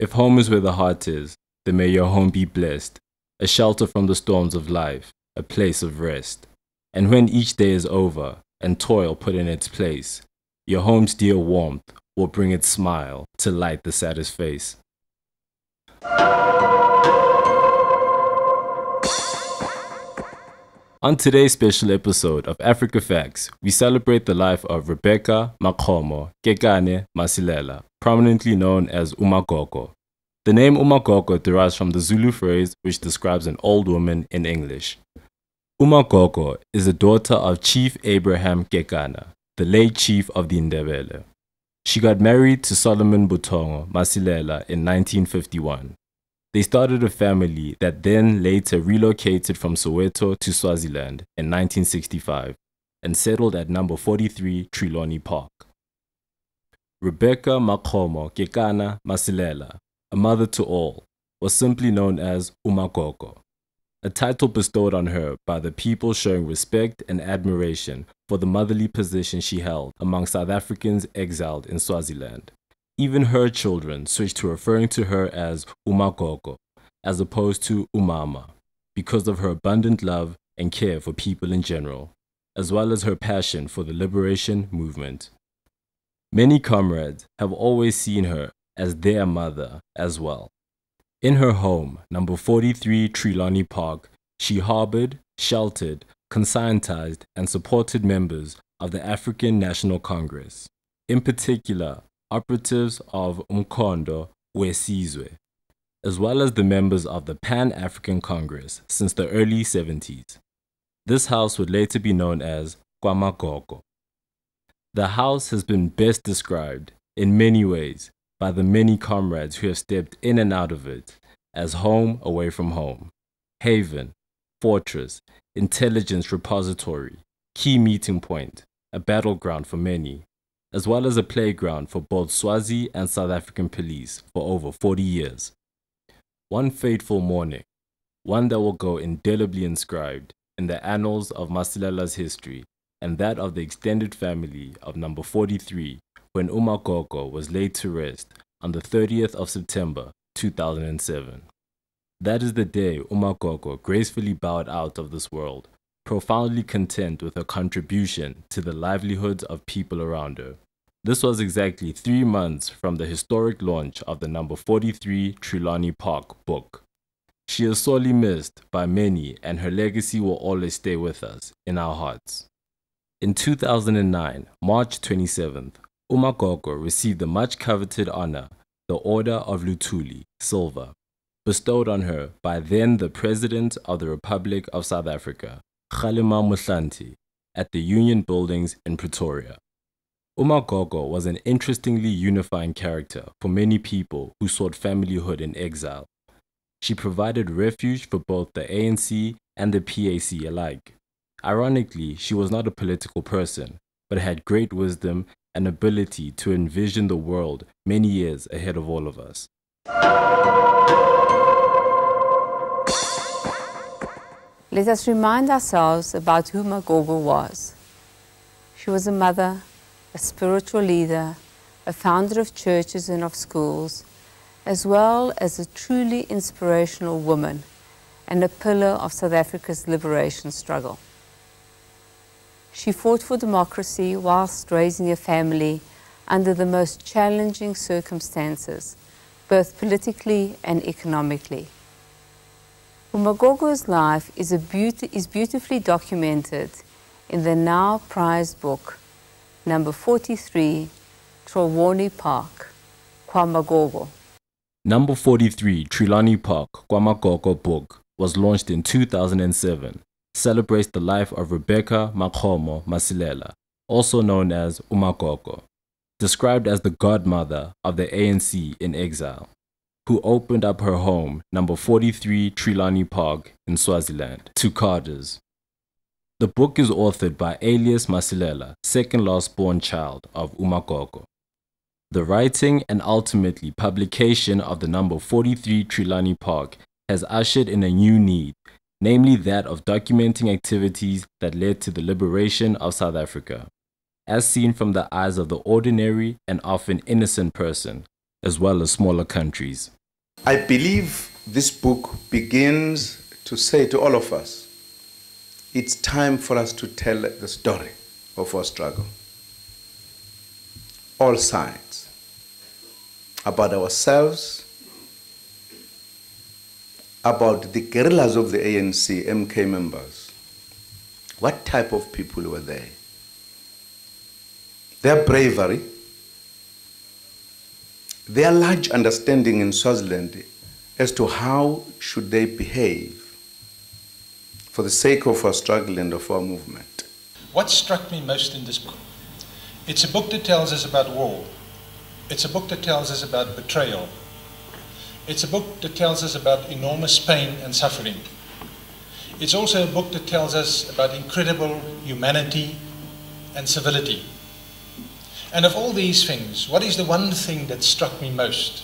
If home is where the heart is, then may your home be blessed, a shelter from the storms of life, a place of rest. And when each day is over and toil put in its place, your home's dear warmth will bring its smile to light the saddest face. On today's special episode of Africa Facts, we celebrate the life of Rebecca Makgomo Kekane Masilela, prominently known as uMagogo. The name uMagogo derives from the Zulu phrase which describes an old woman in English. uMagogo is the daughter of Chief Abraham Kekana, the late chief of the Ndebele. She got married to Solomon Butongo Masilela in 1951. They started a family that then later relocated from Soweto to Swaziland in 1965 and settled at number 43 Triloni Park. Rebecca Makgomo Kekana Masilela, a mother to all, was simply known as uMagogo, a title bestowed on her by the people showing respect and admiration for the motherly position she held among South Africans exiled in Swaziland. Even her children switched to referring to her as uMagogo, as opposed to uMama, because of her abundant love and care for people in general, as well as her passion for the liberation movement. Many comrades have always seen her as their mother as well. In her home, number 43 Triloni Park, she harbored, sheltered, conscientized, and supported members of the African National Congress, in particular, operatives of Umkhondo Wesizwe, as well as the members of the Pan-African Congress since the early 70s. This house would later be known as uMagogo. The house has been best described, in many ways, by the many comrades who have stepped in and out of it as home away from home, haven, fortress, intelligence repository, key meeting point, a battleground for many, as well as a playground for both Swazi and South African police for over 40 years. One fateful morning, one that will go indelibly inscribed in the annals of Masilela's history and that of the extended family of number 43, when uMagogo was laid to rest on the 30th of September 2007. That is the day uMagogo gracefully bowed out of this world, profoundly content with her contribution to the livelihoods of people around her. This was exactly 3 months from the historic launch of the number 43 Triloni Park book. She is sorely missed by many, and her legacy will always stay with us in our hearts. In 2009, March 27th, uMagogo received the much-coveted honor, the Order of Luthuli, Silver, bestowed on her by then the President of the Republic of South Africa, Kgalema Motlanthe, at the Union Buildings in Pretoria. uMagogo was an interestingly unifying character for many people who sought familyhood in exile. She provided refuge for both the ANC and the PAC alike. Ironically, she was not a political person, but had great wisdom and ability to envision the world many years ahead of all of us. Let us remind ourselves about who uMagogo was. She was a mother, a spiritual leader, a founder of churches and of schools, as well as a truly inspirational woman and a pillar of South Africa's liberation struggle. She fought for democracy whilst raising a family under the most challenging circumstances, both politically and economically. uMagogo's life is beautifully documented in the now prized book, number 43, Triloni Park, uMagogo. Number 43 Triloni Park uMagogo book was launched in 2007, celebrates the life of Rebecca Makgomo Masilela, also known as uMagogo, described as the godmother of the ANC in exile, who opened up her home, number 43 Triloni Park in Swaziland, to cadres. The book is authored by Alias Masilela, second last born child of uMagogo. The writing and ultimately publication of the number 43 Triloni Park has ushered in a new need, namely that of documenting activities that led to the liberation of South Africa, as seen from the eyes of the ordinary and often innocent person, as well as smaller countries. I believe this book begins to say to all of us, it's time for us to tell the story of our struggle. All sides. About ourselves, about the guerrillas of the ANC, MK members. What type of people were they? Their bravery, their large understanding in Swaziland as to how should they behave for the sake of our struggle and of our movement. What struck me most in this book? It's a book that tells us about war. It's a book that tells us about betrayal. It's a book that tells us about enormous pain and suffering. It's also a book that tells us about incredible humanity and civility. And of all these things, what is the one thing that struck me most?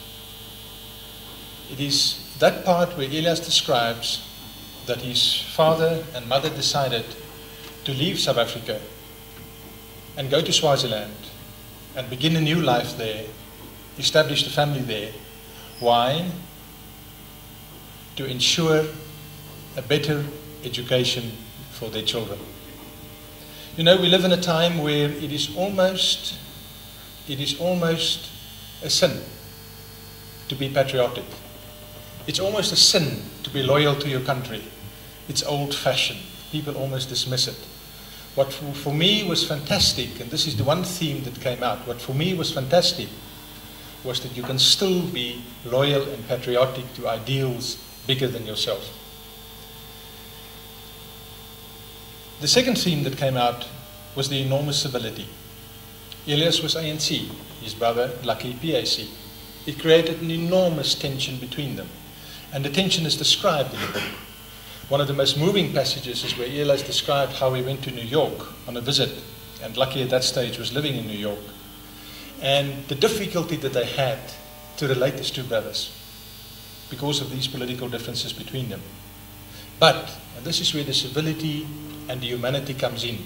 It is that part where Elias describes that his father and mother decided to leave South Africa and go to Swaziland and begin a new life there, establish a family there. Why? To ensure a better education for their children. You know, we live in a time where it is almost a sin to be patriotic. It's almost a sin to be loyal to your country. It's old-fashioned. People almost dismiss it. What for me was fantastic, and this is the one theme that came out, what for me was fantastic was that you can still be loyal and patriotic to ideals bigger than yourself. The second theme that came out was the enormous civility. Elias was ANC, his brother Lucky PAC. It created an enormous tension between them, and the tension is described in the book. One of the most moving passages is where Elias described how he went to New York on a visit, and Lucky at that stage was living in New York, and the difficulty that they had to relate as two brothers because of these political differences between them. But, and this is where the civility and the humanity comes in,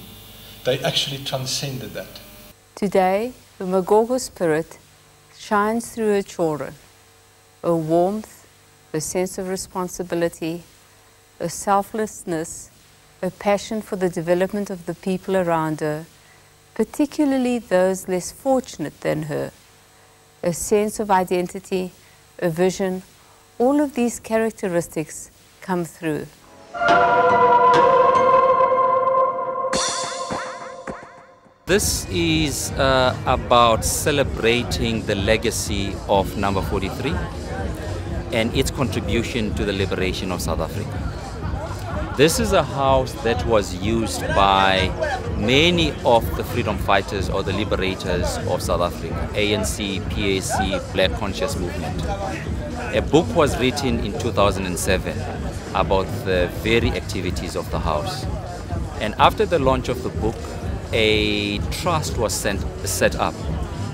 they actually transcended that. Today, uMagogo's spirit shines through her children, her warmth, her sense of responsibility, her selflessness, her passion for the development of the people around her, particularly those less fortunate than her, a sense of identity, a vision, all of these characteristics come through. This is about celebrating the legacy of Number 43 and its contribution to the liberation of South Africa. This is a house that was used by many of the freedom fighters or the liberators of South Africa, ANC, PAC, Black Conscious Movement. A book was written in 2007 about the very activities of the house. And after the launch of the book, a trust was set up,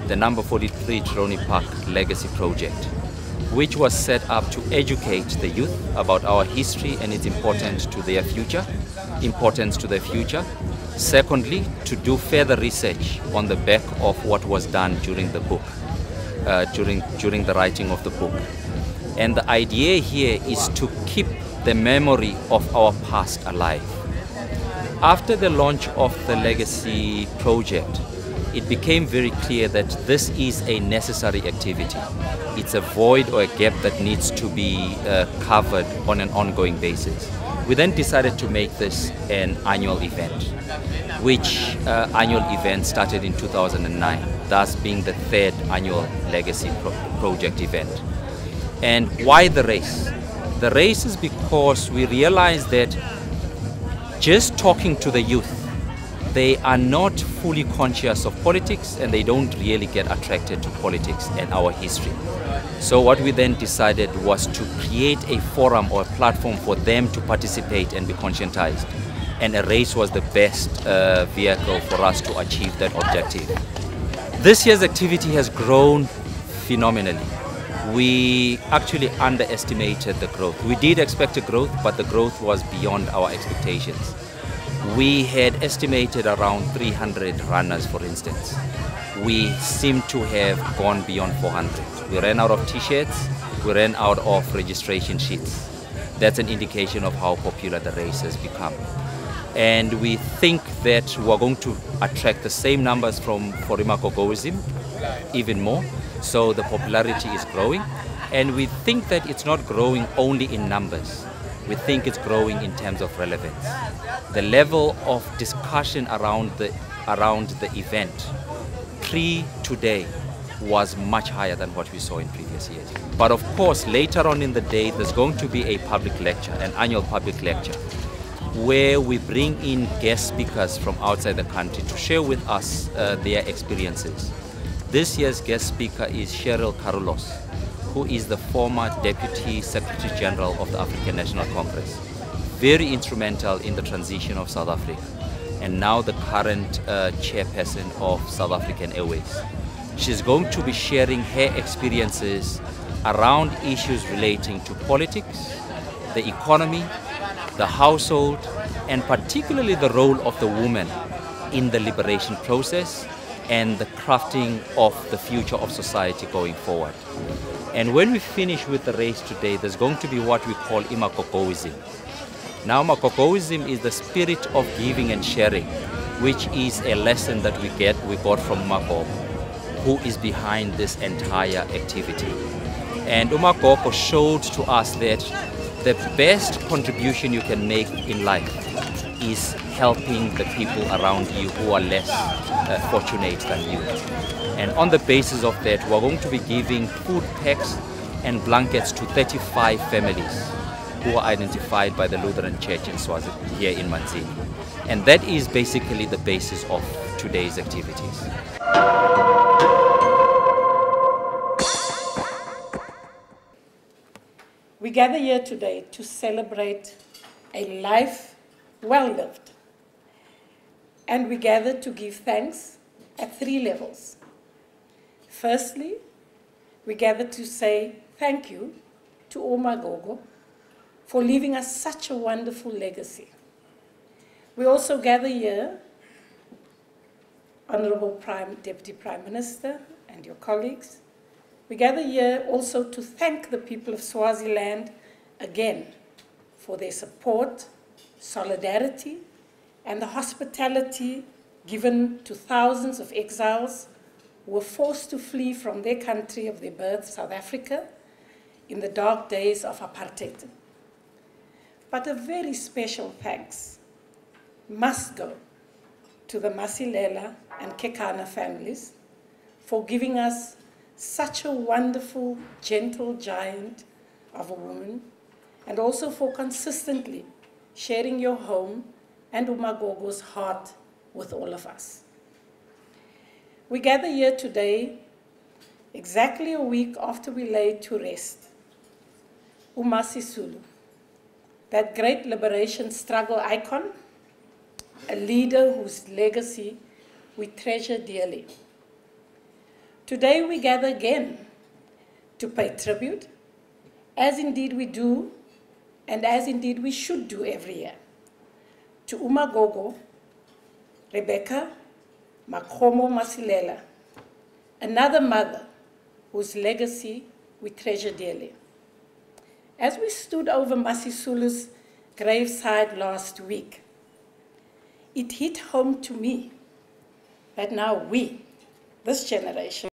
the Number 43 Troni Park Legacy Project, which was set up to educate the youth about our history and its importance to their future. Secondly, to do further research on the back of what was done during the book, during the writing of the book. And the idea here is to keep the memory of our past alive. After the launch of the Legacy Project, it became very clear that this is a necessary activity. It's a void or a gap that needs to be covered on an ongoing basis. We then decided to make this an annual event, which annual event started in 2009, thus being the third annual Legacy Project event. And why the race? The race is because we realized that just talking to the youth, they are not fully conscious of politics and they don't really get attracted to politics and our history. So what we then decided was to create a forum or a platform for them to participate and be conscientized. And a race was the best vehicle for us to achieve that objective. This year's activity has grown phenomenally. We actually underestimated the growth. We did expect a growth, but the growth was beyond our expectations. We had estimated around 300 runners, for instance. We seem to have gone beyond 400. We ran out of t-shirts, we ran out of registration sheets. That's an indication of how popular the race has become. And we think that we're going to attract the same numbers for uMagogoism, even more. So the popularity is growing. And we think that it's not growing only in numbers. We think it's growing in terms of relevance. The level of discussion around the event pre-today was much higher than what we saw in previous years. But of course, later on in the day, there's going to be a public lecture, an annual public lecture, where we bring in guest speakers from outside the country to share with us their experiences. This year's guest speaker is Cheryl Carolus, who is the former Deputy Secretary General of the African National Congress, very instrumental in the transition of South Africa, and now the current chairperson of South African Airways. She's going to be sharing her experiences around issues relating to politics, the economy, the household, and particularly the role of the woman in the liberation process and the crafting of the future of society going forward. And when we finish with the race today, there's going to be what we call uMagogoism. Now, uMagogoism is the spirit of giving and sharing, which is a lesson that we got from uMagogo, who is behind this entire activity. And uMagogo showed to us that the best contribution you can make in life is helping the people around you who are less fortunate than you. And on the basis of that, we're going to be giving food packs and blankets to 35 families who are identified by the Lutheran Church in Swaziland here in Manzini. And that is basically the basis of today's activities. We gather here today to celebrate a life well lived. And we gather to give thanks at 3 levels. Firstly, we gather to say thank you to uMagogo for leaving us such a wonderful legacy. We also gather here, Honorable Deputy Prime Minister and your colleagues. We gather here also to thank the people of Swaziland again for their support, solidarity, and the hospitality given to thousands of exiles who were forced to flee from their country of their birth, South Africa, in the dark days of apartheid. But a very special thanks must go to the Masilela and Kekana families for giving us such a wonderful, gentle giant of a woman, and also for consistently sharing your home and uMagogo's heart with all of us. We gather here today exactly a week after we laid to rest uMasisulu, that great liberation struggle icon, a leader whose legacy we treasure dearly. Today we gather again to pay tribute, as indeed we do, and as indeed we should do every year, to uMagogo, Rebecca Makhomo Masilela, another mother whose legacy we treasure dearly. As we stood over Masisulu's graveside last week, it hit home to me that now we, this generation,